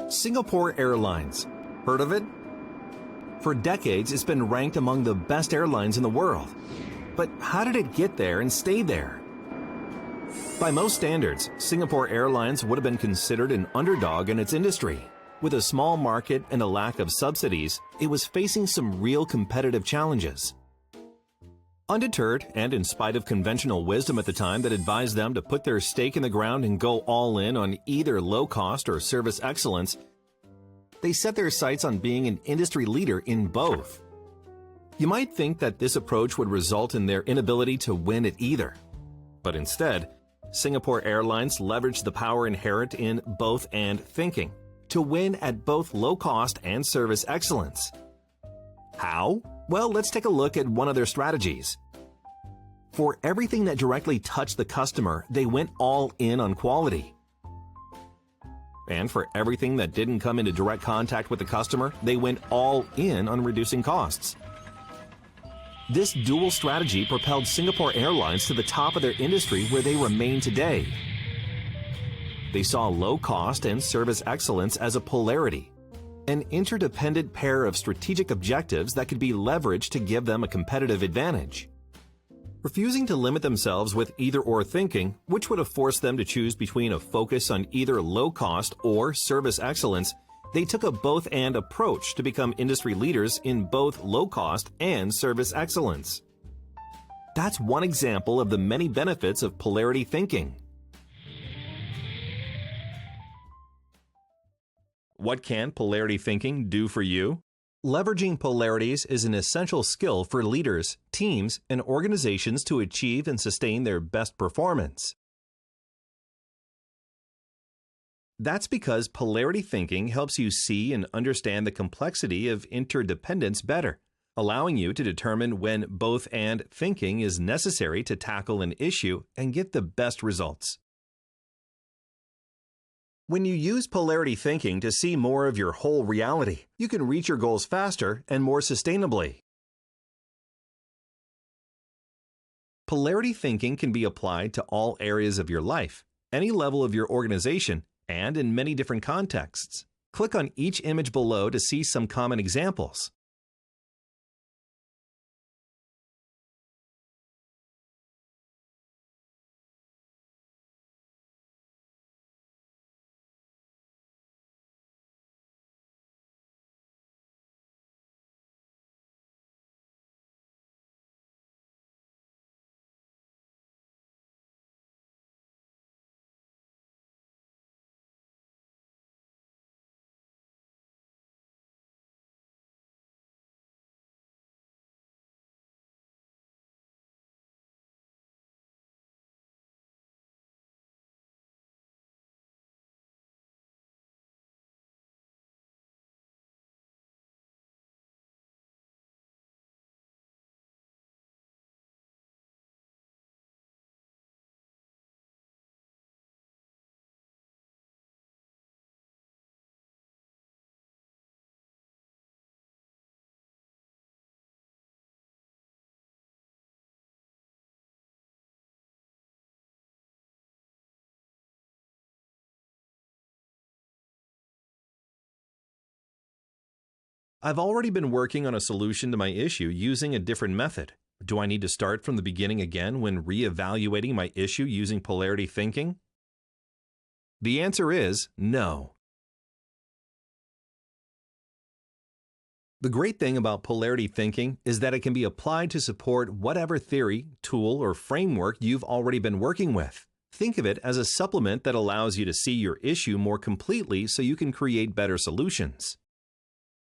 Singapore Airlines. Heard of it? For decades, it's been ranked among the best airlines in the world. But how did it get there and stay there? By most standards, Singapore Airlines would have been considered an underdog in its industry. With a small market and a lack of subsidies, it was facing some real competitive challenges. Undeterred, and in spite of conventional wisdom at the time that advised them to put their stake in the ground and go all in on either low cost or service excellence, they set their sights on being an industry leader in both. You might think that this approach would result in their inability to win at either. But instead, Singapore Airlines leveraged the power inherent in both and thinking to win at both low cost and service excellence. How? Well, let's take a look at one of their strategies. For everything that directly touched the customer, they went all in on quality. And for everything that didn't come into direct contact with the customer, they went all in on reducing costs. This dual strategy propelled Singapore Airlines to the top of their industry where they remain today. They saw low cost and service excellence as a polarity, an interdependent pair of strategic objectives that could be leveraged to give them a competitive advantage. Refusing to limit themselves with either-or thinking, which would have forced them to choose between a focus on either low-cost or service excellence, they took a both-and approach to become industry leaders in both low-cost and service excellence. That's one example of the many benefits of polarity thinking. What can polarity thinking do for you? Leveraging polarities is an essential skill for leaders, teams, and organizations to achieve and sustain their best performance. That's because polarity thinking helps you see and understand the complexity of interdependence better, allowing you to determine when both and thinking is necessary to tackle an issue and get the best results. When you use polarity thinking to see more of your whole reality, you can reach your goals faster and more sustainably. Polarity thinking can be applied to all areas of your life, any level of your organization, and in many different contexts. Click on each image below to see some common examples. I've already been working on a solution to my issue using a different method. Do I need to start from the beginning again when re-evaluating my issue using polarity thinking? The answer is no. The great thing about polarity thinking is that it can be applied to support whatever theory, tool, or framework you've already been working with. Think of it as a supplement that allows you to see your issue more completely so you can create better solutions.